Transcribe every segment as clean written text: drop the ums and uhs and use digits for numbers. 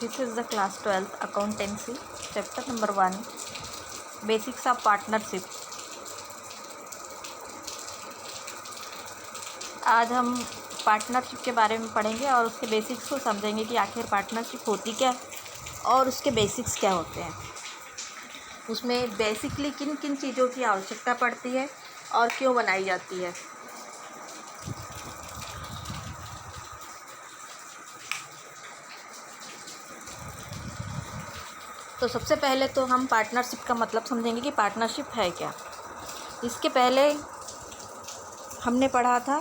This is the class 12th accountancy chapter number 1 basics of partnership। आज हम partnership के बारे में पढ़ेंगे और उसके बेसिक्स को समझेंगे कि आखिर पार्टनरशिप होती क्या और उसके बेसिक्स क्या होते हैं, उसमें बेसिकली किन किन चीज़ों की आवश्यकता पड़ती है और क्यों बनाई जाती है। तो सबसे पहले तो हम पार्टनरशिप का मतलब समझेंगे कि पार्टनरशिप है क्या। इसके पहले हमने पढ़ा था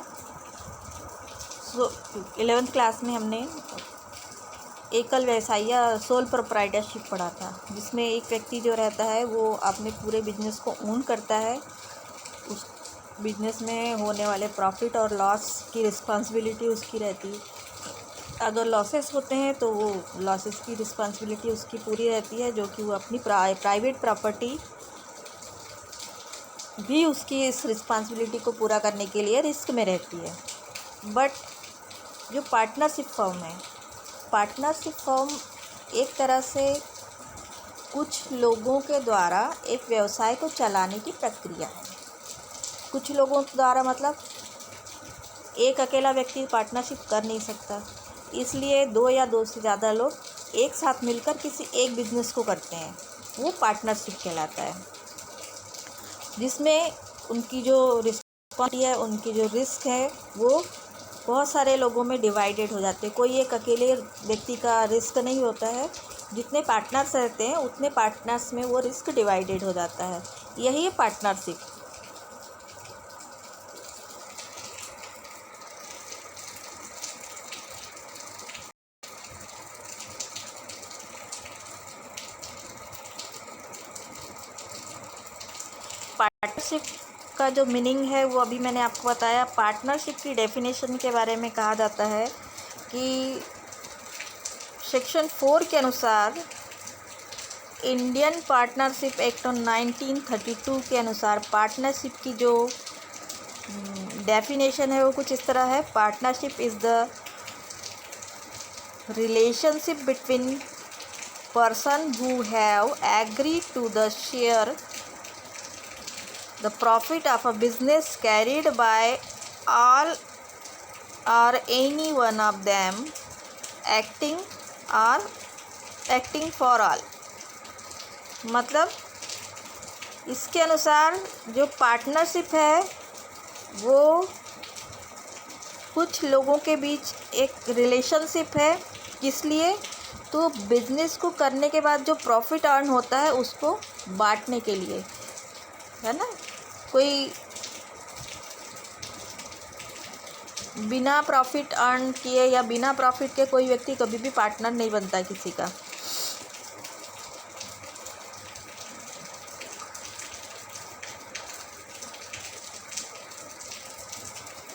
11th क्लास में हमने एकल व्यवसाय या सोल प्रोप्राइटरशिप पढ़ा था, जिसमें एक व्यक्ति जो रहता है वो अपने पूरे बिजनेस को ओन करता है। उस बिजनेस में होने वाले प्रॉफिट और लॉस की रिस्पॉन्सिबिलिटी उसकी रहती है। अगर लॉसेस होते हैं तो वो लॉसेस की रिस्पॉन्सिबिलिटी उसकी पूरी रहती है, जो कि वो अपनी प्राइवेट प्रॉपर्टी भी उसकी इस रिस्पॉन्सिबिलिटी को पूरा करने के लिए रिस्क में रहती है। बट जो पार्टनरशिप फर्म एक तरह से कुछ लोगों के द्वारा एक व्यवसाय को चलाने की प्रक्रिया है। कुछ लोगों द्वारा मतलब एक अकेला व्यक्ति पार्टनरशिप कर नहीं सकता, इसलिए 2 या 2 से ज़्यादा लोग एक साथ मिलकर किसी एक बिज़नेस को करते हैं, वो पार्टनरशिप कहलाता है। जिसमें उनकी जो रिस्पॉन्सिबिलिटी है, उनकी जो रिस्क है, वो बहुत सारे लोगों में डिवाइडेड हो जाते हैं। कोई एक अकेले व्यक्ति का रिस्क नहीं होता है, जितने पार्टनर्स रहते हैं उतने पार्टनर्स में वो रिस्क डिवाइडेड हो जाता है। यही है पार्टनरशिप। पार्टनरशिप का जो मीनिंग है वो अभी मैंने आपको बताया। पार्टनरशिप की डेफिनेशन के बारे में कहा जाता है कि सेक्शन 4 के अनुसार इंडियन पार्टनरशिप एक्ट 1932 के अनुसार पार्टनरशिप की जो डेफिनेशन है वो कुछ इस तरह है। Partnership is the relationship between person who have agreed to the share the profit of a business carried by all or any one of them acting for all। मतलब इसके अनुसार जो पार्टनरशिप है वो कुछ लोगों के बीच एक रिलेशनशिप है, इसलिए तो बिजनेस को करने के बाद जो प्रॉफिट अर्न होता है उसको बांटने के लिए, है ना। कोई बिना प्रॉफिट अर्न किए या बिना प्रॉफिट के कोई व्यक्ति कभी भी पार्टनर नहीं बनता किसी का।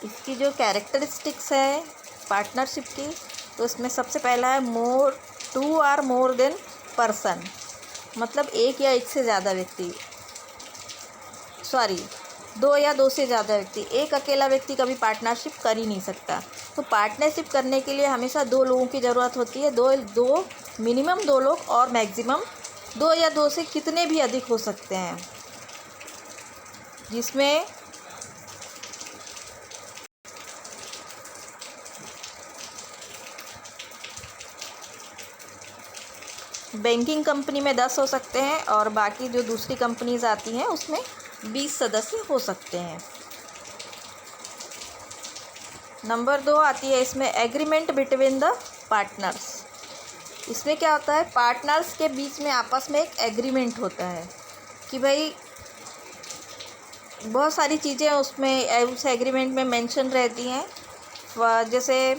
इसकी जो कैरेक्टरिस्टिक्स है पार्टनरशिप की, तो इसमें सबसे पहला है two or more than person, मतलब एक या एक से ज़्यादा व्यक्ति, 2 या 2 से ज़्यादा व्यक्ति। एक अकेला व्यक्ति कभी पार्टनरशिप कर ही नहीं सकता। तो पार्टनरशिप करने के लिए हमेशा 2 लोगों की ज़रूरत होती है। दो मिनिमम 2 लोग और मैक्सिमम 2 या 2 से कितने भी अधिक हो सकते हैं, जिसमें बैंकिंग कंपनी में 10 हो सकते हैं और बाकी जो दूसरी कंपनीज आती हैं उसमें 20 सदस्य हो सकते हैं। नंबर 2 आती है इसमें एग्रीमेंट बिटवीन द पार्टनर्स। इसमें क्या होता है, पार्टनर्स के बीच में आपस में एक एग्रीमेंट होता है कि भाई बहुत सारी चीज़ें उसमें उस एग्रीमेंट में मेंशन रहती हैं। जैसे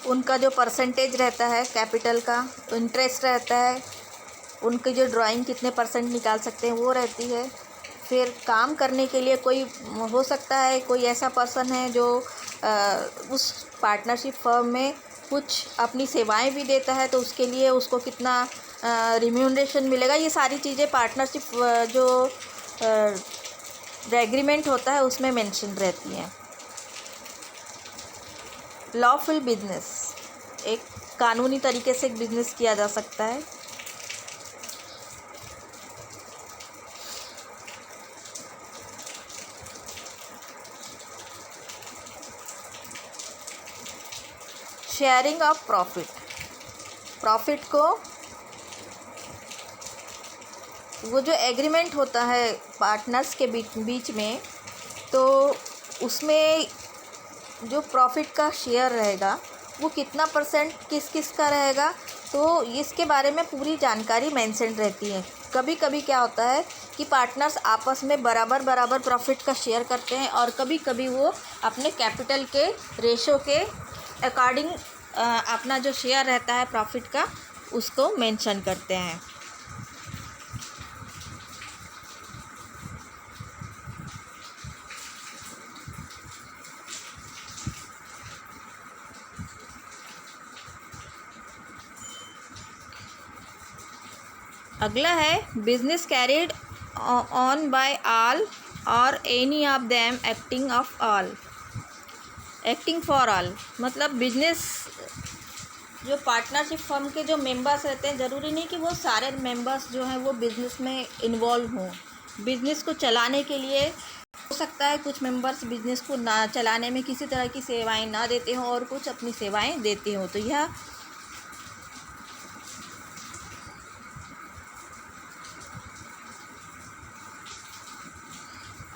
उनका जो परसेंटेज रहता है कैपिटल का, इंटरेस्ट रहता है, उनकी जो ड्राइंग कितने % निकाल सकते हैं वो रहती है। फिर काम करने के लिए कोई हो सकता है कोई ऐसा पर्सन है जो उस पार्टनरशिप फर्म में कुछ अपनी सेवाएं भी देता है, तो उसके लिए उसको कितना रिम्यूनरेशन मिलेगा। ये सारी चीज़ें पार्टनरशिप जो जो एग्रीमेंट होता है उसमें मेंशन रहती हैं। लॉफुल बिजनेस, एक कानूनी तरीके से एक बिजनेस किया जा सकता है। शेयरिंग ऑफ प्रॉफिट, प्रॉफिट को, वो जो एग्रीमेंट होता है पार्टनर्स के बीच में, तो उसमें जो प्रॉफिट का शेयर रहेगा वो कितना परसेंट किस किस का रहेगा, तो इसके बारे में पूरी जानकारी मेंशन रहती है। कभी कभी क्या होता है कि पार्टनर्स आपस में बराबर बराबर प्रॉफिट का शेयर करते हैं, और कभी कभी वो अपने कैपिटल के रेशो के अकॉर्डिंग अपना जो शेयर रहता है प्रॉफिट का उसको मेंशन करते हैं। अगला है business carried on by all और any of them acting of all, acting for all, मतलब बिजनेस जो पार्टनरशिप फर्म के जो मेंबर्स रहते हैं, ज़रूरी नहीं कि वो सारे मेंबर्स जो हैं वो बिज़नेस में इन्वॉल्व हों। बिज़नेस को चलाने के लिए हो सकता है कुछ मेंबर्स बिज़नेस को ना चलाने में किसी तरह की सेवाएं ना देते हों और कुछ अपनी सेवाएं देते हों, तो यह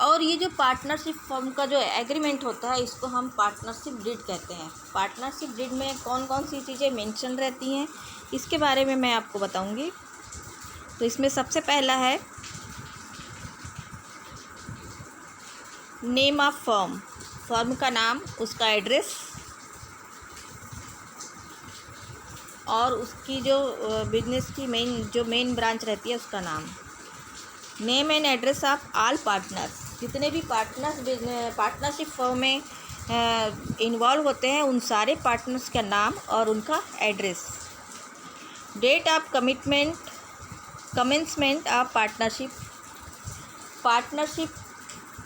और ये जो पार्टनरशिप फर्म का जो एग्रीमेंट होता है इसको हम पार्टनरशिप डीड कहते हैं। पार्टनरशिप डीड में कौन कौन सी चीज़ें मेंशन रहती हैं इसके बारे में मैं आपको बताऊंगी। तो इसमें सबसे पहला है नेम ऑफ फर्म, फर्म का नाम, उसका एड्रेस और उसकी जो बिजनेस की मेन ब्रांच रहती है उसका नाम। Name and address of all partners, जितने भी पार्टनरशिप फर्म में इन्वॉल्व होते हैं उन सारे पार्टनर्स का नाम और उनका address. Date of commencement of partnership, partnership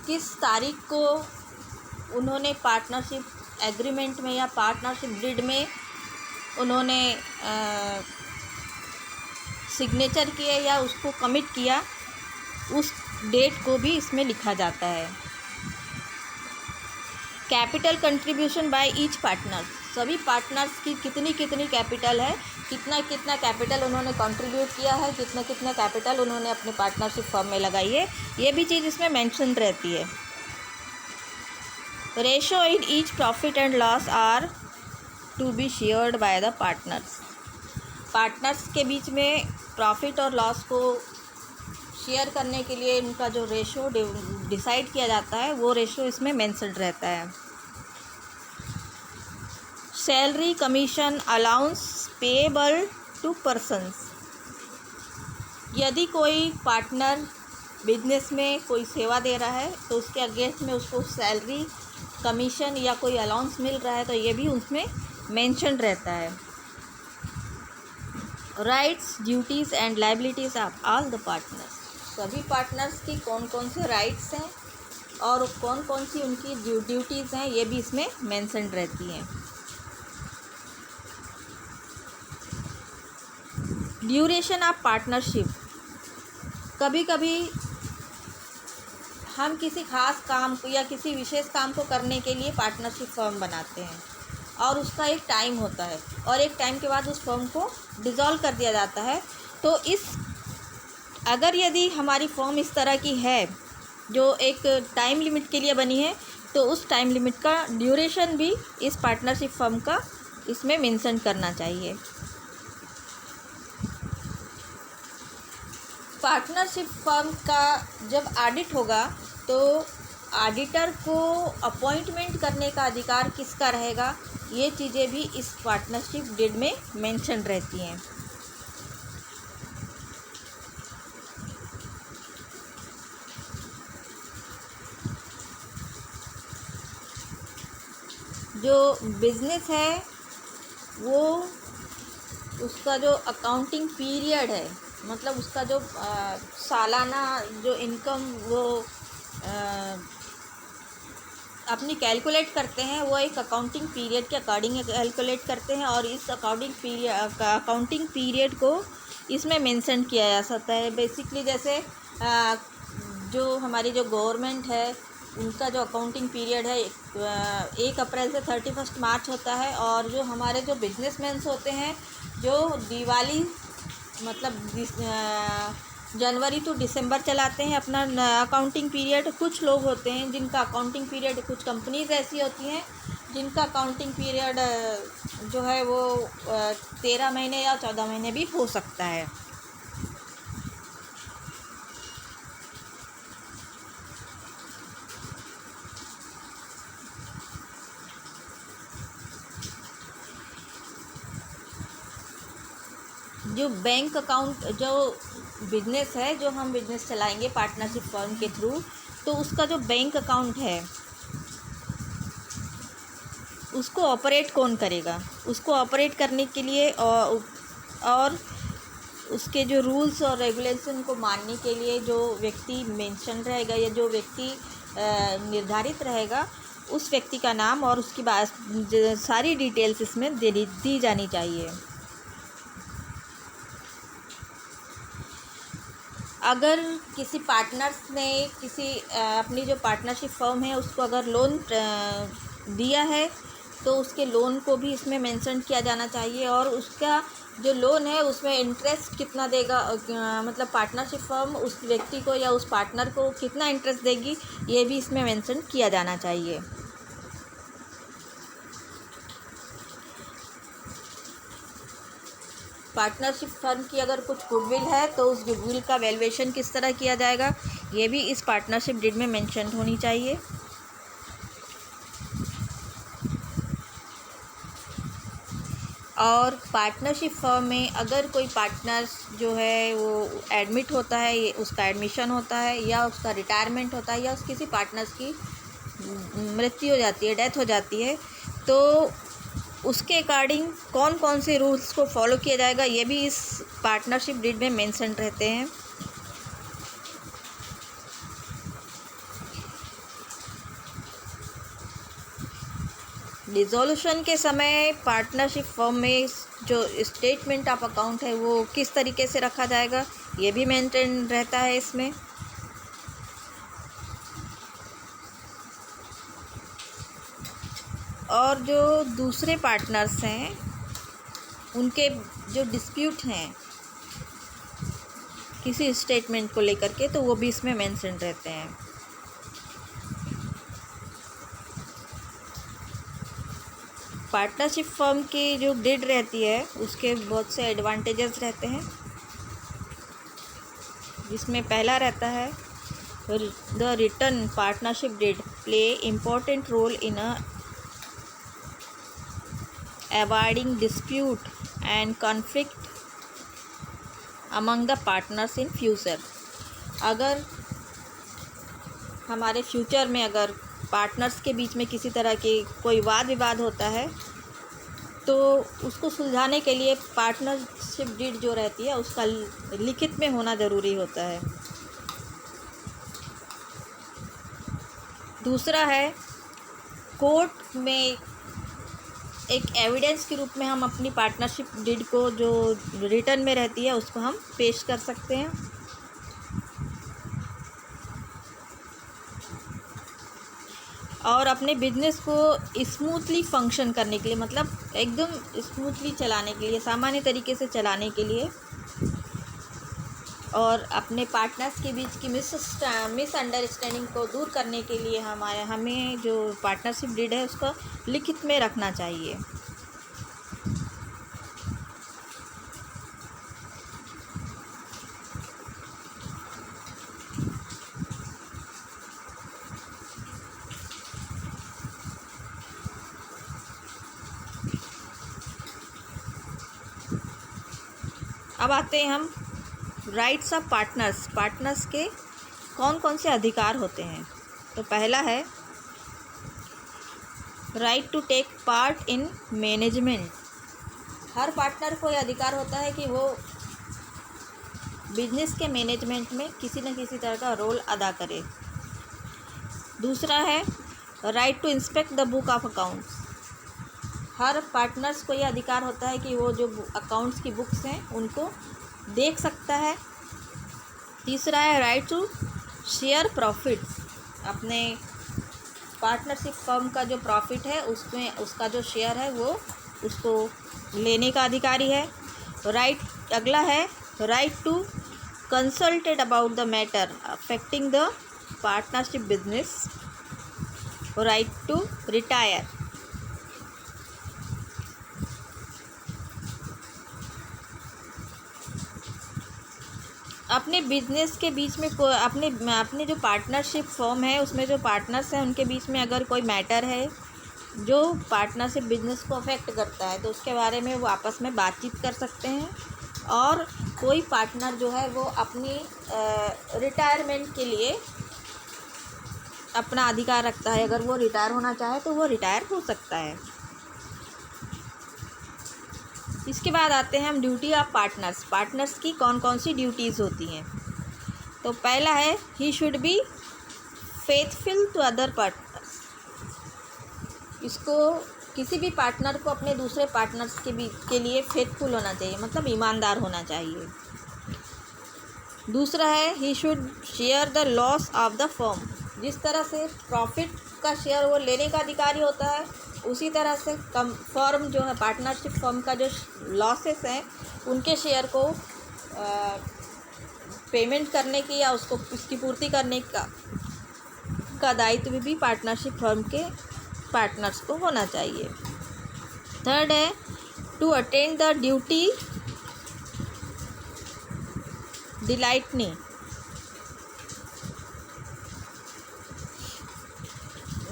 किस तारीख को उन्होंने पार्टनरशिप एग्रीमेंट में या पार्टनरशिप डीड में उन्होंने सिग्नेचर किए या उसको कमिट किया, उस डेट को भी इसमें लिखा जाता है। Capital contribution by each partner, सभी पार्टनर्स की कितनी कितनी कैपिटल है, कितना कितना कैपिटल उन्होंने कंट्रीब्यूट किया है, कितना कितना कैपिटल उन्होंने अपने पार्टनरशिप फर्म में लगाई है, ये भी चीज़ इसमें मेंशन रहती है। Ratio in each profit and loss are to be shared by the partners, partners के बीच में प्रॉफिट और लॉस को शेयर करने के लिए इनका जो रेशो डिसाइड किया जाता है वो रेशो इसमें मेंशन रहता है। Salary, commission, allowance payable to persons, यदि कोई पार्टनर बिजनेस में कोई सेवा दे रहा है तो उसके अगेंस्ट में उसको सैलरी, कमीशन या कोई अलाउंस मिल रहा है तो ये भी उसमें मेंशन रहता है। Rights, duties and liabilities of all the partners, सभी पार्टनर्स की कौन कौन से राइट्स हैं और कौन कौन सी उनकी ड्यूटीज़ हैं ये भी इसमें मेंशन रहती हैं। ड्यूरेशन ऑफ पार्टनरशिप, कभी कभी हम किसी खास काम को या किसी विशेष काम को करने के लिए पार्टनरशिप फर्म बनाते हैं और उसका एक टाइम होता है और एक टाइम के बाद उस फर्म को डिसॉल्व कर दिया जाता है। तो अगर यदि हमारी फर्म इस तरह की है जो एक टाइम लिमिट के लिए बनी है तो उस टाइम लिमिट का ड्यूरेशन भी इस पार्टनरशिप फर्म का इसमें मेंशन करना चाहिए। पार्टनरशिप फर्म का जब ऑडिट होगा तो ऑडिटर को अपॉइंटमेंट करने का अधिकार किसका रहेगा, ये चीज़ें भी इस पार्टनरशिप डीड में मेंशन रहती हैं। जो बिज़नेस है वो उसका जो अकाउंटिंग पीरियड है, मतलब उसका जो सालाना जो इनकम वो अपनी कैलकुलेट करते हैं, वो एक अकाउंटिंग पीरियड के अकॉर्डिंग कैलकुलेट करते हैं, और इस अकाउंटिंग पीरियड को इसमें मेंशन किया जा सकता है। बेसिकली जैसे जो हमारी जो गवर्नमेंट है उनका जो अकाउंटिंग पीरियड है 1 अप्रैल से 31 मार्च होता है, और जो हमारे जो बिजनेसमैन्स होते हैं जो दिवाली मतलब जनवरी टू दिसंबर चलाते हैं अपना अकाउंटिंग पीरियड। कुछ लोग होते हैं जिनका अकाउंटिंग पीरियड, कुछ कंपनीज ऐसी होती हैं जिनका अकाउंटिंग पीरियड जो है वो 13 महीने या 14 महीने भी हो सकता है। जो बैंक अकाउंट, जो बिजनेस है, जो हम बिजनेस चलाएंगे पार्टनरशिप फर्म के थ्रू, तो उसका जो बैंक अकाउंट है उसको ऑपरेट कौन करेगा? उसको ऑपरेट करने के लिए और उसके जो रूल्स और रेगुलेशन को मानने के लिए जो व्यक्ति मेंशन रहेगा या जो व्यक्ति निर्धारित रहेगा, उस व्यक्ति का नाम और उसकी सारी डिटेल्स इसमें दी जानी चाहिए। अगर किसी पार्टनर्स ने अपनी जो पार्टनरशिप फर्म है उसको अगर लोन दिया है तो उसके लोन को भी इसमें मेंशन किया जाना चाहिए, और उसका जो लोन है उसमें इंटरेस्ट कितना देगा, मतलब पार्टनरशिप फर्म उस व्यक्ति को या उस पार्टनर को कितना इंटरेस्ट देगी, ये भी इसमें मेंशन किया जाना चाहिए। पार्टनरशिप फर्म की अगर कुछ गुडविल है तो उस गुडविल का वैल्यूएशन किस तरह किया जाएगा, ये भी इस पार्टनरशिप डीड में मेंशन होनी चाहिए। और पार्टनरशिप फर्म में अगर कोई पार्टनर जो है वो एडमिट होता है, उसका एडमिशन होता है या उसका रिटायरमेंट होता है या किसी पार्टनर्स की मृत्यु हो जाती है, डेथ हो जाती है, तो उसके अकॉर्डिंग कौन कौन से रूल्स को फॉलो किया जाएगा, ये भी इस पार्टनरशिप डीड में मेंशन रहते हैं। डिसॉल्यूशन के समय पार्टनरशिप फर्म में जो स्टेटमेंट ऑफ अकाउंट है वो किस तरीके से रखा जाएगा, ये भी मेंटेन रहता है इसमें। और जो दूसरे पार्टनर्स हैं उनके जो डिस्प्यूट हैं किसी स्टेटमेंट को लेकर के, तो वो भी इसमें मेंशन रहते हैं। पार्टनरशिप फर्म की जो डीड रहती है उसके बहुत से एडवांटेजेस रहते हैं, जिसमें पहला रहता है the written partnership deed play important role in avoiding dispute and conflict among the partners in future. अगर हमारे फ्यूचर में अगर पार्टनर्स के बीच में किसी तरह के कोई वाद विवाद होता है तो उसको सुलझाने के लिए पार्टनरशिप डीड जो रहती है उसका लिखित में होना ज़रूरी होता है। दूसरा है कोर्ट में एक एविडेंस के रूप में हम अपनी पार्टनरशिप डीड को जो रिटर्न में रहती है उसको हम पेश कर सकते हैं। और अपने बिजनेस को स्मूथली फंक्शन करने के लिए, मतलब एकदम स्मूथली चलाने के लिए, सामान्य तरीके से चलाने के लिए, और अपने पार्टनर्स के बीच की मिसअंडरस्टैंडिंग को दूर करने के लिए हमें जो पार्टनरशिप डीड है उसको लिखित में रखना चाहिए। अब आते हैं हम राइट्स ऑफ पार्टनर्स के कौन कौन से अधिकार होते हैं। तो पहला है right to take part in management. हर पार्टनर को यह अधिकार होता है कि वो बिजनेस के मैनेजमेंट में किसी न किसी तरह का रोल अदा करे। दूसरा है right to inspect the book of accounts. हर पार्टनर्स को यह अधिकार होता है कि वो जो अकाउंट्स की बुक्स हैं उनको देख सकता है। तीसरा है राइट टू शेयर प्रॉफिट्स। अपने पार्टनरशिप फर्म का जो प्रॉफिट है उसमें उसका जो शेयर है वो उसको लेने का अधिकारी है। अगला है right to consulted about the matter affecting the partnership business. Right to retire. अपने बिजनेस के बीच में अपने जो पार्टनरशिप फर्म है उसमें जो पार्टनर्स हैं उनके बीच में अगर कोई मैटर है जो पार्टनरशिप बिजनेस को अफेक्ट करता है तो उसके बारे में वो आपस में बातचीत कर सकते हैं। और कोई पार्टनर जो है वो अपनी रिटायरमेंट के लिए अपना अधिकार रखता है। अगर वो रिटायर होना चाहे तो वो रिटायर हो सकता है। इसके बाद आते हैं हम ड्यूटी ऑफ पार्टनर्स। पार्टनर्स की कौन कौन सी ड्यूटीज़ होती हैं। तो पहला है he should be faithful to other partners. इसको किसी भी पार्टनर को अपने दूसरे पार्टनर्स के लिए फेथफुल होना चाहिए, मतलब ईमानदार होना चाहिए। दूसरा है he should share the loss of the firm. जिस तरह से प्रॉफिट का शेयर वो लेने का अधिकारी होता है उसी तरह से फर्म जो है पार्टनरशिप फर्म का जो लॉसेस हैं उनके शेयर को पेमेंट करने की या उसकी पूर्ति करने का दायित्व भी पार्टनरशिप फर्म के पार्टनर्स को होना चाहिए। थर्ड है टू अटेंड द ड्यूटी डिलाइटनी।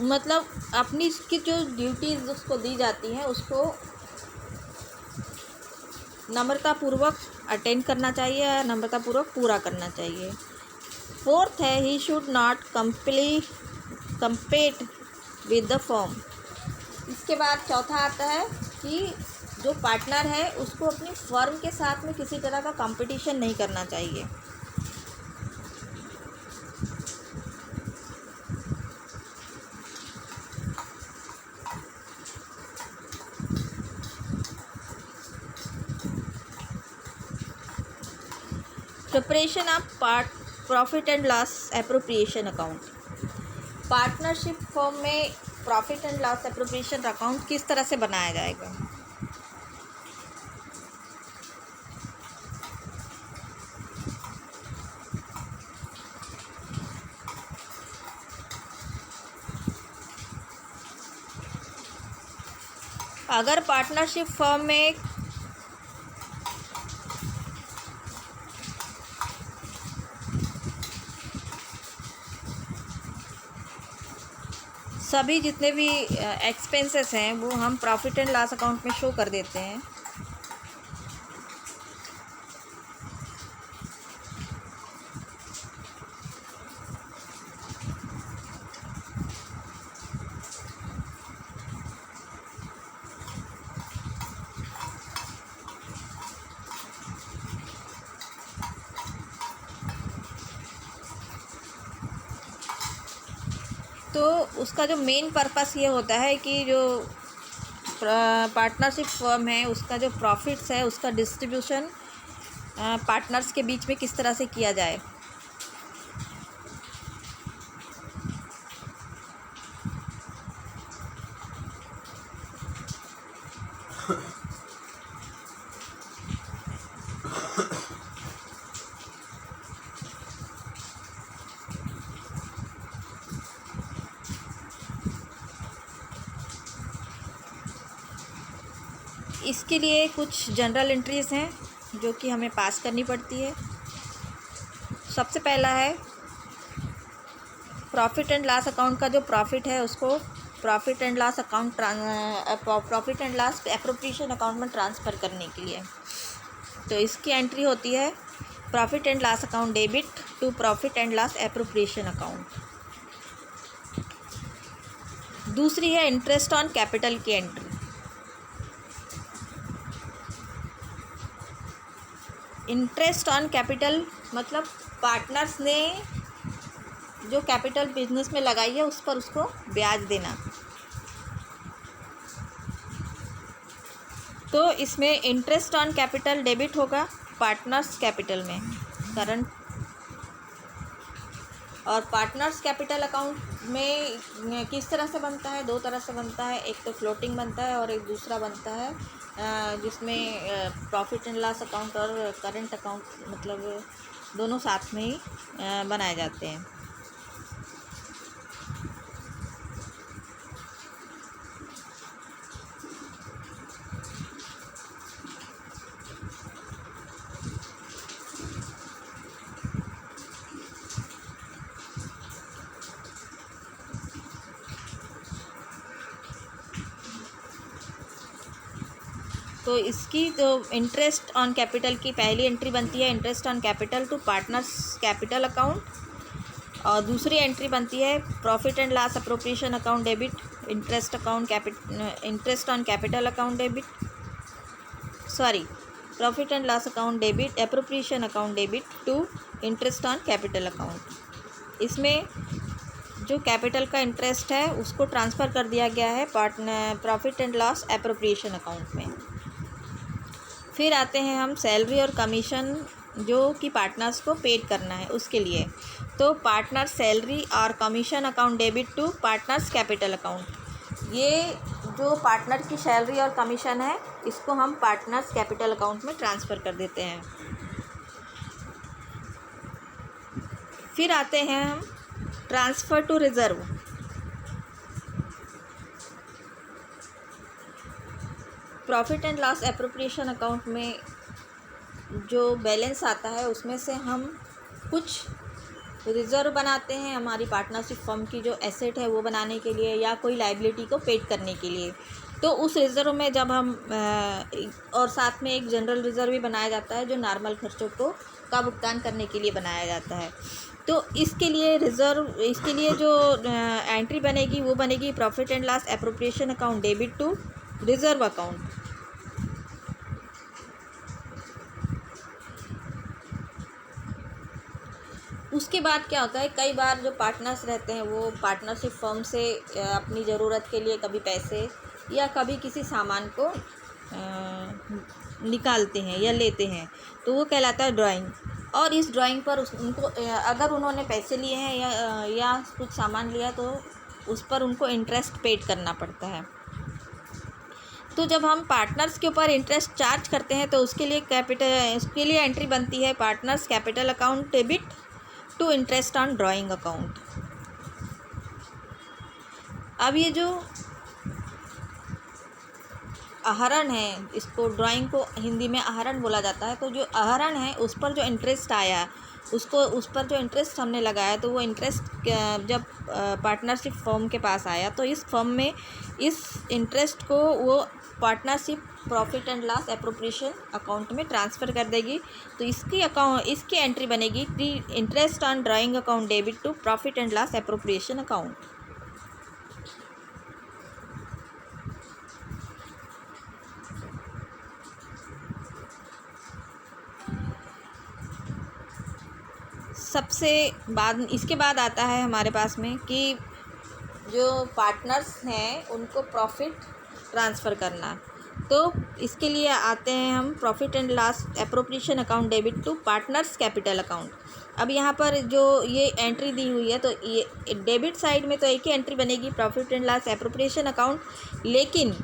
मतलब अपनी इसकी जो ड्यूटीज़ उसको दी जाती हैं उसको नम्रतापूर्वक अटेंड करना चाहिए या नम्रतापूर्वक पूरा करना चाहिए। फोर्थ है he should not compete with the firm. इसके बाद चौथा आता है कि जो पार्टनर है उसको अपनी फर्म के साथ में किसी तरह का कंपटीशन नहीं करना चाहिए। Preparation of profit and loss appropriation account. Partnership firm में profit and loss appropriation account किस तरह से बनाया जाएगा। अगर पार्टनरशिप फर्म में सभी जितने भी एक्सपेंसेस हैं वो हम प्रॉफिट एंड लॉस अकाउंट में शो कर देते हैं तो उसका जो मेन पर्पस ये होता है कि जो पार्टनरशिप फर्म है उसका जो प्रॉफिट्स है उसका डिस्ट्रीब्यूशन पार्टनर्स के बीच में किस तरह से किया जाए। इसके लिए कुछ जनरल एंट्रीज़ हैं जो कि हमें पास करनी पड़ती है। सबसे पहला है प्रॉफिट एंड लॉस अकाउंट का जो प्रॉफिट है उसको profit and loss appropriation account में ट्रांसफ़र करने के लिए। तो इसकी एंट्री होती है profit and loss account debit to profit and loss appropriation account. दूसरी है इंटरेस्ट ऑन कैपिटल की एंट्री। इंटरेस्ट ऑन कैपिटल मतलब पार्टनर्स ने जो कैपिटल बिजनेस में लगाई है उस पर उसको ब्याज देना। तो इसमें इंटरेस्ट ऑन कैपिटल डेबिट होगा पार्टनर्स कैपिटल में करंट, और पार्टनर्स कैपिटल अकाउंट में किस तरह से बनता है? दो तरह से बनता है, एक तो फ्लोटिंग बनता है और एक दूसरा बनता है जिसमें प्रॉफिट एंड लॉस अकाउंट और करंट अकाउंट मतलब दोनों साथ में ही बनाए जाते हैं। तो इसकी जो इंटरेस्ट ऑन कैपिटल की पहली एंट्री बनती है interest on capital to partners capital account, और दूसरी एंट्री बनती है profit and loss appropriation account debit interest on capital account debit profit and loss account debit appropriation account debit to interest on capital account. इसमें जो capital का interest है उसको transfer कर दिया गया है profit and loss appropriation account में। फिर आते हैं हम सैलरी और कमीशन जो कि पार्टनर्स को पेड करना है उसके लिए। तो पार्टनर सैलरी और commission account debit to partners capital account. ये जो पार्टनर की सैलरी और कमीशन है इसको हम पार्टनर्स कैपिटल अकाउंट में ट्रांसफ़र कर देते हैं। फिर आते हैं हम transfer to reserve. Profit and loss appropriation account में जो बैलेंस आता है उसमें से हम कुछ रिज़र्व बनाते हैं हमारी पार्टनरशिप फर्म की जो एसेट है वो बनाने के लिए या कोई लाइबिलिटी को पेड करने के लिए। तो उस रिज़र्व में जब हम और साथ में एक जनरल रिज़र्व भी बनाया जाता है जो नॉर्मल खर्चों का भुगतान करने के लिए बनाया जाता है। तो इसके लिए जो एंट्री बनेगी वो बनेगी profit and loss appropriation account debit to reserve account. उसके बाद क्या होता है, कई बार जो पार्टनर्स रहते हैं वो पार्टनरशिप फर्म से अपनी ज़रूरत के लिए कभी पैसे या कभी किसी सामान को निकालते हैं या लेते हैं, तो वो कहलाता है ड्राइंग। और इस ड्राइंग पर उनको अगर उन्होंने पैसे लिए हैं या कुछ सामान लिया तो उस पर उनको इंटरेस्ट पेड करना पड़ता है। तो जब हम पार्टनर्स के ऊपर इंटरेस्ट चार्ज करते हैं तो उसके लिए एंट्री बनती है partners capital account debit to interest on drawing account. अब ये जो आहरण है, इसको ड्राइंग को हिंदी में आहरण बोला जाता है। तो जो आहरण है उस पर जो इंटरेस्ट आया उस पर जो इंटरेस्ट हमने लगाया तो वो इंटरेस्ट जब पार्टनरशिप फर्म के पास आया तो इस फर्म में इस इंटरेस्ट को वो partnership profit and loss appropriation account में ट्रांसफ़र कर देगी। तो इसकी एंट्री बनेगी interest on drawing account debit to profit and loss appropriation account. इसके बाद आता है हमारे पास में कि जो पार्टनर्स हैं उनको प्रॉफिट ट्रांसफ़र करना। तो इसके लिए आते हैं हम profit and loss appropriation account debit to partners capital account. अब यहाँ पर जो ये एंट्री दी हुई है तो ये डेबिट साइड में तो एक ही एंट्री बनेगी profit and loss appropriation account, लेकिन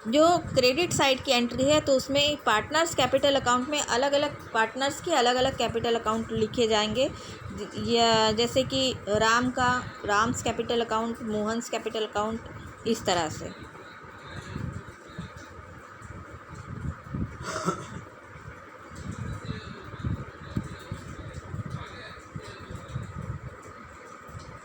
जो क्रेडिट साइड की एंट्री है तो उसमें पार्टनर्स कैपिटल अकाउंट में अलग अलग पार्टनर्स के अलग अलग कैपिटल अकाउंट लिखे जाएंगे। जैसे कि Ram's capital account, Mohan's capital account, इस तरह से।